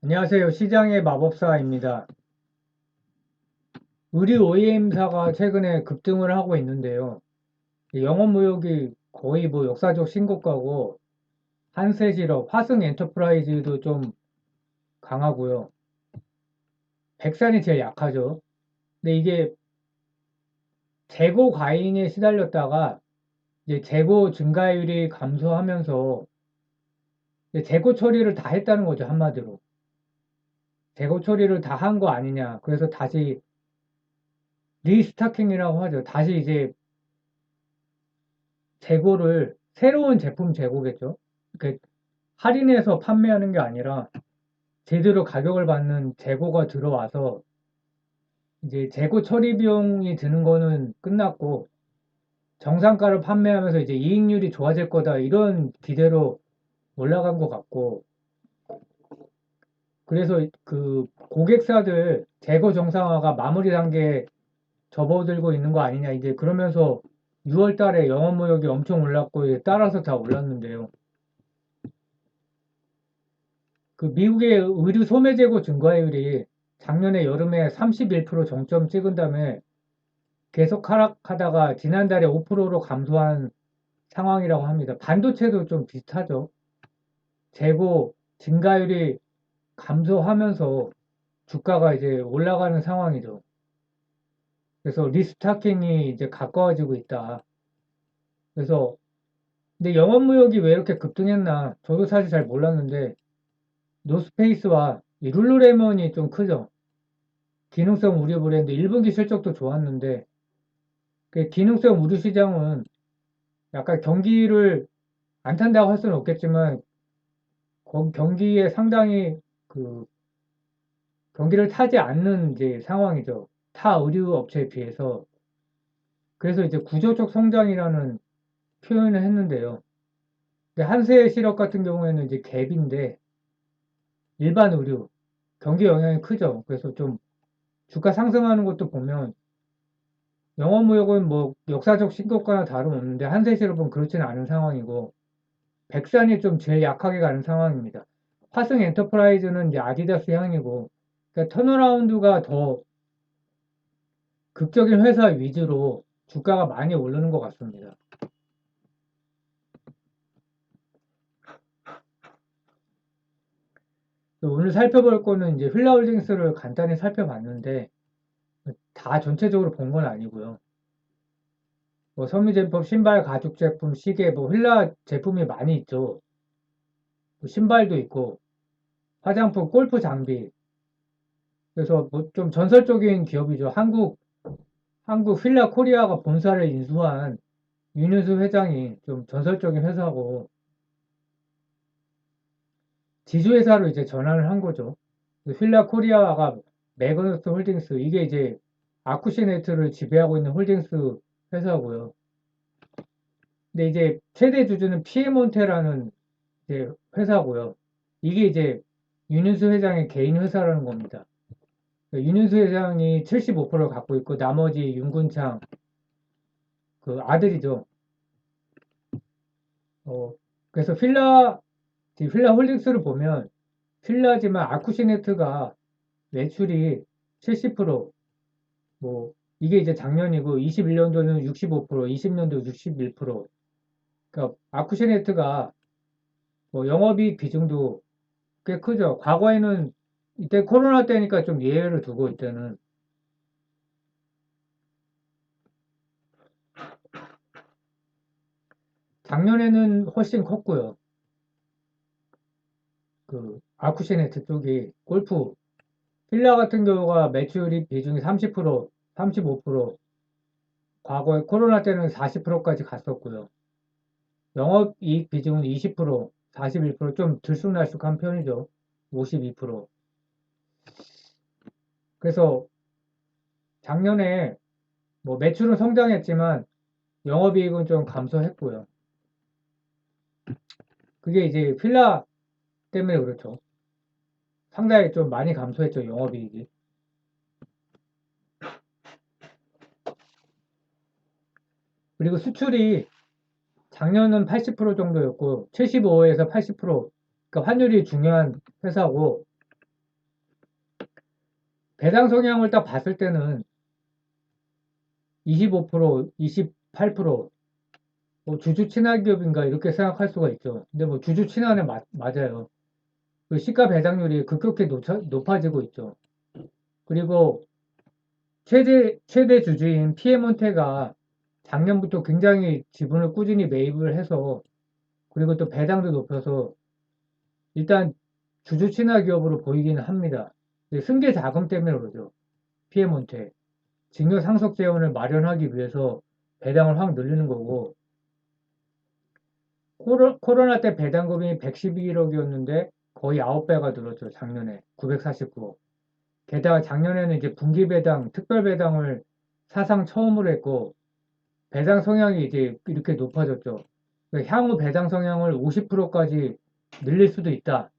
안녕하세요. 시장의 마법사입니다. 의류 OEM사가 최근에 급등을 하고 있는데요. 영업 무역이 거의 뭐 역사적 신고가고, 한세실업, 화승 엔터프라이즈도 좀 강하고요. 백산이 제일 약하죠. 근데 이게 재고 과잉에 시달렸다가 이제 재고 증가율이 감소하면서 이제 재고 처리를 다 했다는 거죠, 한마디로. 재고 처리를 다 한 거 아니냐. 그래서 다시 리스타킹이라고 하죠. 다시 이제 재고를 새로운 제품 재고겠죠. 그 할인해서 판매하는 게 아니라 제대로 가격을 받는 재고가 들어와서 이제 재고 처리 비용이 드는 거는 끝났고 정상가를 판매하면서 이제 이익률이 좋아질 거다 이런 기대로 올라간 것 같고 그래서 그 고객사들 재고 정상화가 마무리 단계에 접어들고 있는 거 아니냐 이제 그러면서 6월 달에 영업무역이 엄청 올랐고 따라서 다 올랐는데요. 그 미국의 의류 소매 재고 증가율이 작년에 여름에 31% 정점 찍은 다음에 계속 하락하다가 지난달에 5%로 감소한 상황이라고 합니다. 반도체도 좀 비슷하죠. 재고 증가율이 감소하면서 주가가 이제 올라가는 상황이죠. 그래서 리스타킹이 이제 가까워지고 있다. 그래서 근데 영업무역이 왜 이렇게 급등했나? 저도 사실 잘 몰랐는데 노스페이스와 이 룰루레몬이 좀 크죠. 기능성 의류 브랜드 1분기 실적도 좋았는데 그 기능성 의류 시장은 약간 경기를 안 탄다고 할 수는 없겠지만 경기에 상당히 그 경기를 타지 않는 이제 상황이죠. 타 의류 업체에 비해서. 그래서 이제 구조적 성장이라는 표현을 했는데요. 근데 한세 실업 같은 경우에는 이제 갭인데 일반 의류 경기 영향이 크죠. 그래서 좀 주가 상승하는 것도 보면 영업무역은 뭐 역사적 신고가나 다름없는데 한세실업은 그렇지는 않은 상황이고 백산이 좀 제일 약하게 가는 상황입니다. 화승 엔터프라이즈는 이제 아디다스 향이고 그러니까 턴어라운드가 더 극적인 회사 위주로 주가가 많이 오르는 것 같습니다. 오늘 살펴볼 거는 이제 휠라홀딩스를 간단히 살펴봤는데 다 전체적으로 본 건 아니고요. 뭐 섬유제품, 신발, 가죽 제품, 시계, 뭐 휠라 제품이 많이 있죠. 뭐 신발도 있고 화장품, 골프 장비. 그래서 뭐 좀 전설적인 기업이죠. 한국 휠라 코리아가 본사를 인수한 윤유수 회장이 좀 전설적인 회사고 지주회사로 이제 전환을 한 거죠. 휠라 코리아가 매그너스 홀딩스 이게 이제 아쿠시네트를 지배하고 있는 홀딩스 회사고요. 근데 이제 최대 주주는 피에몬테라는 이제 회사고요. 이게 이제 윤윤수 회장의 개인 회사라는 겁니다. 윤윤수 회장이 75%를 갖고 있고 나머지 윤군창 그 아들이죠. 어, 그래서 휠라 홀딩스를 보면 휠라지만 아쿠시네트가 매출이 70%, 뭐, 이게 이제 작년이고, 21년도는 65%, 20년도 61%. 그러니까, 아쿠시네트가 뭐 영업이익 비중도 꽤 크죠. 과거에는 이때 코로나 때니까 좀 예외를 두고 이때는 작년에는 훨씬 컸고요. 그 아쿠시네트 쪽이 골프 휠라 같은 경우가 매출이 비중이 30%, 35%, 과거에 코로나 때는 40%까지 갔었고요. 영업이익 비중은 20%, 41%좀 들쑥날쑥한 편이죠. 52%. 그래서 작년에 뭐 매출은 성장했지만 영업이익은 좀 감소했고요. 그게 이제 필라 때문에 그렇죠. 상당히 좀 많이 감소했죠, 영업이익이. 그리고 수출이 작년은 80% 정도였고 75에서 80%, 그러니까 환율이 중요한 회사고 배당 성향을 딱 봤을 때는 25%, 28%, 뭐 주주 친화 기업인가 이렇게 생각할 수가 있죠. 근데 뭐 주주 친화는 맞아요. 그 시가 배당률이 급격히 높아지고 있죠. 그리고 최대 주주인 피에몬테가 작년부터 굉장히 지분을 꾸준히 매입을 해서 그리고 또 배당도 높여서 일단 주주 친화 기업으로 보이기는 합니다. 승계 자금 때문에 그러죠. 피에몬테. 증여 상속 재원을 마련하기 위해서 배당을 확 늘리는 거고 코로나 때 배당금이 112억이었는데 거의 9배가 늘었죠. 작년에 949억. 게다가 작년에는 이제 분기 배당, 특별 배당을 사상 처음으로 했고 배당 성향이 이제 이렇게 높아졌죠. 그러니까 향후 배당 성향을 50%까지 늘릴 수도 있다.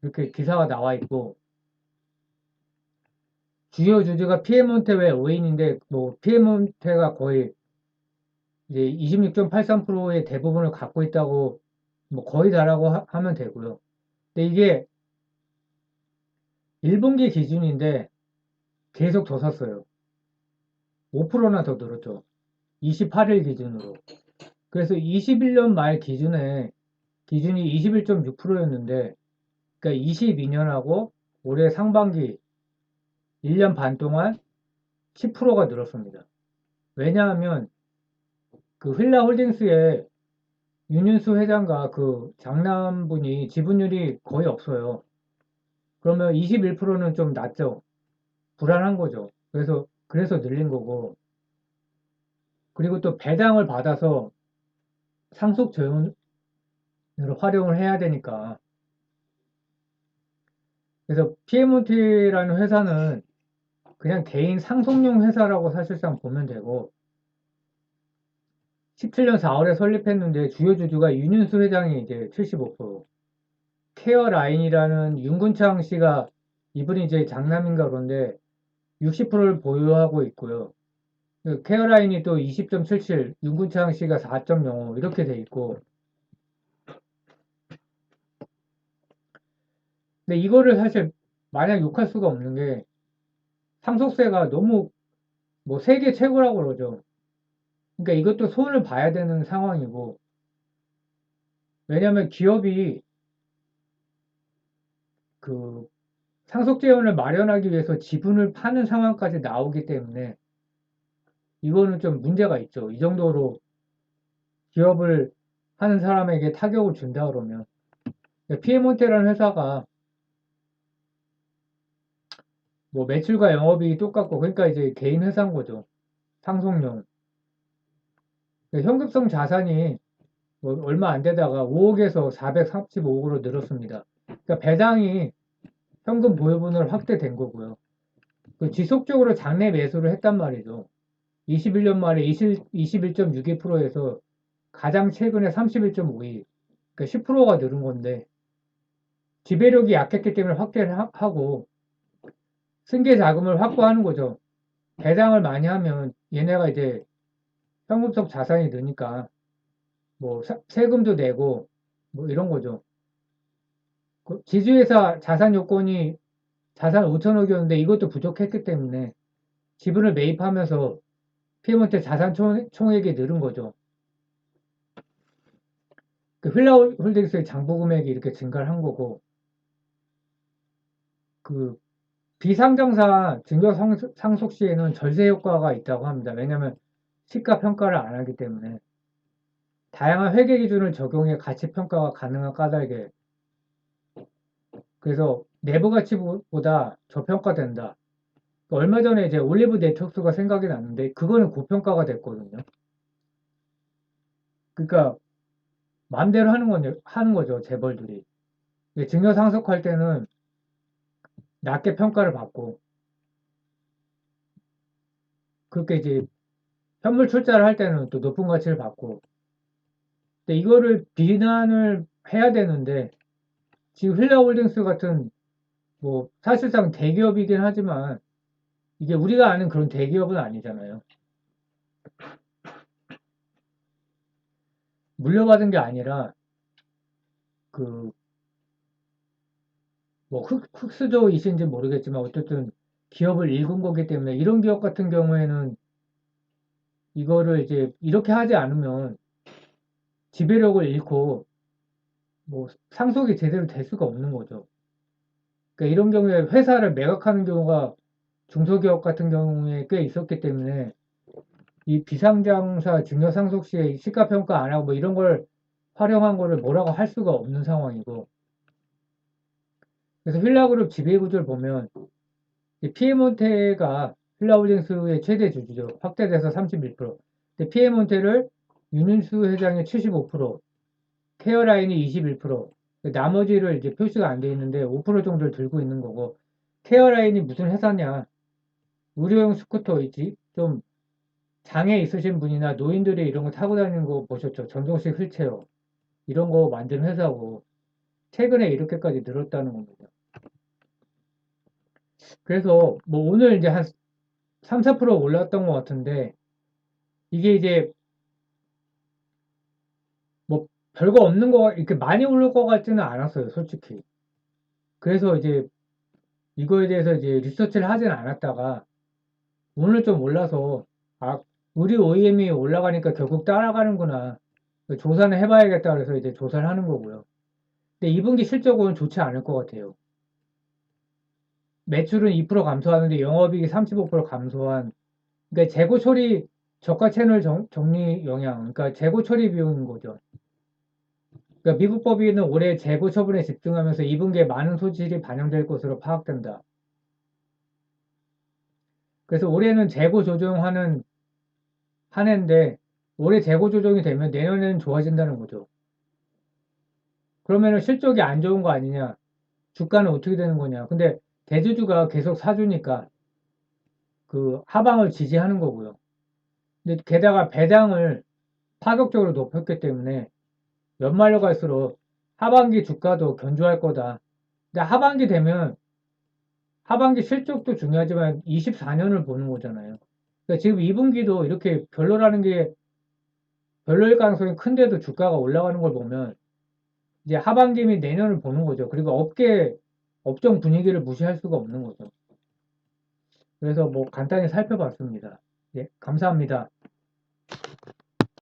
이렇게 기사가 나와 있고 주요 주주가 피에몬테 외 5인인데 뭐 피에몬테가 거의 이제 26.83%의 대부분을 갖고 있다고 뭐 거의 다라고 하면 되고요. 근데 이게 1분기 기준인데 계속 더 샀어요. 5%나 더 늘었죠. 28일 기준으로. 그래서 21년 말 기준이 21.6%였는데 그러니까 22년하고 올해 상반기 1년 반 동안 10%가 늘었습니다. 왜냐하면 그 휠라홀딩스의 윤윤수 회장과 그 장남분이 지분율이 거의 없어요. 그러면 21%는 좀 낮죠. 불안한 거죠. 그래서 늘린 거고. 그리고 또 배당을 받아서 상속 재원으로 활용을 해야 되니까. 그래서 PMOT라는 회사는 그냥 개인 상속용 회사라고 사실상 보면 되고, 17년 4월에 설립했는데 주요 주주가 윤윤수 회장이 이제 75%, 케어라인이라는 윤근창 씨가 이분이 이제 장남인가 그런데 60%를 보유하고 있고요. 그 케어라인이 또 20.77, 윤근창 씨가 4.05 이렇게 돼 있고, 근데 이거를 사실 마냥 욕할 수가 없는 게 상속세가 너무 뭐 세계 최고라고 그러죠. 그러니까 이것도 손을 봐야 되는 상황이고, 왜냐하면 기업이 그 상속재원을 마련하기 위해서 지분을 파는 상황까지 나오기 때문에 이거는 좀 문제가 있죠. 이 정도로 기업을 하는 사람에게 타격을 준다 그러면 피에몬테라는 회사가 뭐 매출과 영업이익이 똑같고 그러니까 이제 개인 회사인 거죠. 상속용. 현금성 자산이 뭐 얼마 안 되다가 5억에서 435억으로 늘었습니다. 그러니까 배당이 현금 보유분을 확대된 거고요. 지속적으로 장내 매수를 했단 말이죠. 21년 말에 21.62%에서 가장 최근에 31.52, 그러니까 10%가 늘은 건데 지배력이 약했기 때문에 확대를 하고 승계 자금을 확보하는 거죠. 배당을 많이 하면 얘네가 이제 현금적 자산이 느니까 뭐 세금도 내고 뭐 이런 거죠. 지주회사 자산 요건이 자산 5천억이었는데 이것도 부족했기 때문에 지분을 매입하면서 피에몬테 자산 총액이 늘은 거죠. 그 휠라홀딩스의 장부 금액이 이렇게 증가를 한 거고 그 비상장사 증여 상속 시에는 절세 효과가 있다고 합니다. 왜냐하면 시가 평가를 안 하기 때문에 다양한 회계 기준을 적용해 가치 평가가 가능한 까닭에 그래서 내부 가치보다 저평가된다. 얼마 전에 이제 올리브 네트워크가 생각이 났는데 그거는 고평가가 됐거든요. 그러니까 마음대로 하는 거죠 재벌들이. 증여 상속할 때는 낮게 평가를 받고 그렇게 이제 현물 출자를 할 때는 또 높은 가치를 받고 근데 이거를 비난을 해야 되는데 지금 휠라홀딩스 같은 뭐 사실상 대기업이긴 하지만 이게 우리가 아는 그런 대기업은 아니잖아요. 물려받은 게 아니라 그 뭐 흑수저이신지 모르겠지만 어쨌든 기업을 잃은 거기 때문에 이런 기업 같은 경우에는 이거를 이제 이렇게 하지 않으면 지배력을 잃고 뭐 상속이 제대로 될 수가 없는 거죠. 그러니까 이런 경우에 회사를 매각하는 경우가 중소기업 같은 경우에 꽤 있었기 때문에 이 비상장사 증여상속 시에 시가평가 안 하고 뭐 이런 걸 활용한 거를 뭐라고 할 수가 없는 상황이고, 그래서 휠라그룹 지배구조를 보면 피에몬테가 휠라호lding스의 최대 주주죠. 확대돼서 31%. 근데 피에몬테를 윤윤수 회장이 75%, 케어라인이 21%, 나머지를 이제 표시가 안 돼 있는데 5% 정도를 들고 있는 거고, 케어라인이 무슨 회사냐? 의료용 스쿠터 있지? 좀 장애 있으신 분이나 노인들이 이런 거 타고 다니는 거 보셨죠? 전동식 휠체어. 이런 거 만드는 회사고, 최근에 이렇게까지 늘었다는 겁니다. 그래서 뭐 오늘 이제 한 3, 4% 올랐던 것 같은데, 이게 이제 뭐 별거 없는 거, 이렇게 많이 오를 것 같지는 않았어요, 솔직히. 그래서 이제 이거에 대해서 이제 리서치를 하진 않았다가, 오늘 좀 올라서, 아, 우리 OEM이 올라가니까 결국 따라가는구나. 조사는 해봐야겠다 그래서 이제 조사를 하는 거고요. 근데 2분기 실적은 좋지 않을 것 같아요. 매출은 2% 감소하는데 영업이익이 35% 감소한, 그러니까 재고 처리 저가 채널 정리 영향, 그러니까 재고 처리 비용인 거죠. 그러니까 미국 법인은 올해 재고 처분에 집중하면서 2분기에 많은 소질이 반영될 것으로 파악된다. 그래서 올해는 재고 조정하는 한 해인데 올해 재고 조정이 되면 내년에는 좋아진다는 거죠. 그러면은 실적이 안 좋은 거 아니냐? 주가는 어떻게 되는 거냐? 근데 대주주가 계속 사주니까 그 하방을 지지하는 거고요. 근데 게다가 배당을 파격적으로 높였기 때문에 연말로 갈수록 하반기 주가도 견조할 거다. 근데 하반기 되면 하반기 실적도 중요하지만 24년을 보는 거잖아요. 그러니까 지금 2분기도 이렇게 별로라는 게 별로일 가능성이 큰데도 주가가 올라가는 걸 보면 이제 하반기 및 내년을 보는 거죠. 그리고 업종 분위기를 무시할 수가 없는 거죠. 그래서 뭐 간단히 살펴봤습니다. 예, 감사합니다.